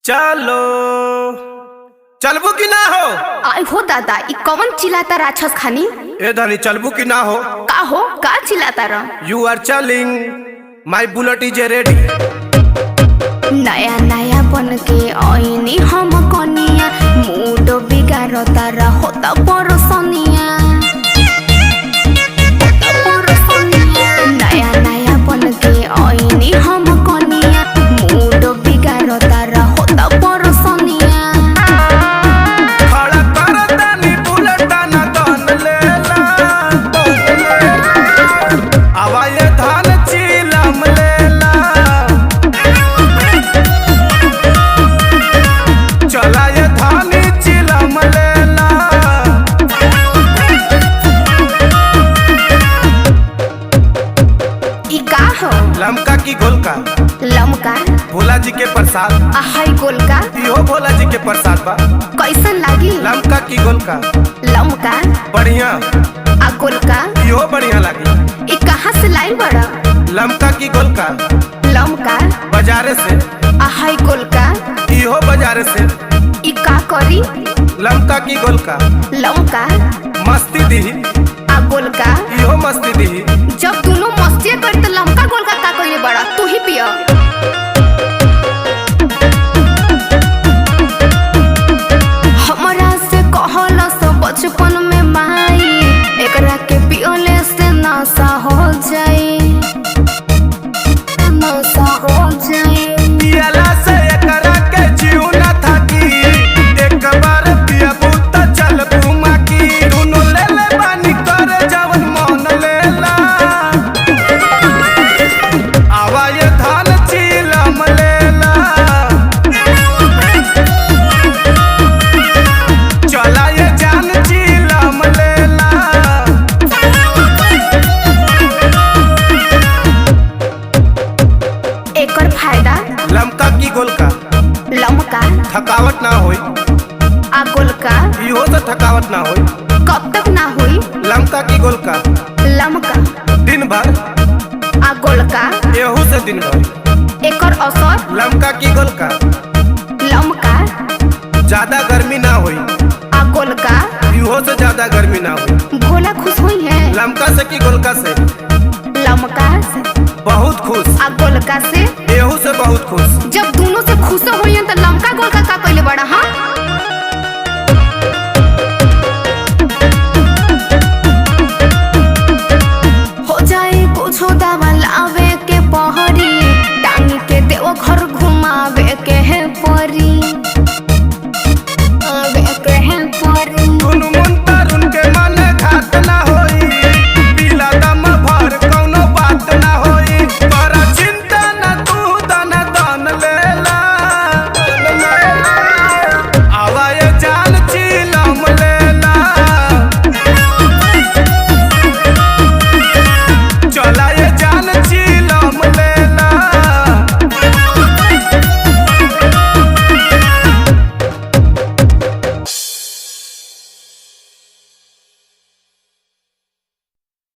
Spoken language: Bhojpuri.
चलो चलबू की ना हो। आई हो दादा ई कौन चिल्लाता राक्षस खानी। ए धनी चलबू की ना हो। का चिल्लाता रह। You are challenging my bullet is ready. नया नया बन के आईनी हम कनिया मूड बिगाड़ता होता परसनिया। नया नया बन के आईनी हम कनिया मूड बिगाड़ता होता परसनिया। खड़ा कर दानी बुलेट ना दन लेला आवा ये धान चिलम लेला। चला ये धानी चिलम लेला। ई का हो। लमका की गोलका लमका भोला जी के प्रसाद। हाय गोलका इहो भोला जी के प्रसाद बा। कैसन लागी। लमका की गोलका लमका बढ़िया आ गोलका इहो बढ़िया लागी। ई कहाँ से लाई बड़ा। लमका की गोलका लमका बाजारे से। हाय गोलका इहो बाजारे से। ई का करी। लमका की गोलका लमका मस्ती दी आ गोलका इहो मस्ती दी। जब दोनों मस्ती कर तो लमका गोलका का कइले बड़ा तू ही पिया। हमरा से कहल सब बचपन में माई एकरा के पियले से नशा हो जाए। नशा हो जाए पियला से एकरा के जीव न थाकी। एक बार पियबू त चलबू माकी। दुनो ले ले पानी करे जवन मन लेला। आवा ये धान चिलम लेला। चला ये जान चिलम लेला। एकर फायदा। लमका की गोलका लमका थकावट ना होई। आ गोलका इहो से थकावट ना होई। कब तक ना हुई। लमका की गोलका लमका दिन भर। आ गोलका एहू से दिन भर। एकर असर। लमका की गोलका लमका ज्यादा गर्मी ना होई। आ गोलका इहो से ज्यादा गर्मी ना होई। भोला खुश हुई है। लमका से की गोलका से लमका से बहुत खुश। आ गोलका से एहू से बहुत खुश। जब दोनों से खुश हुई तो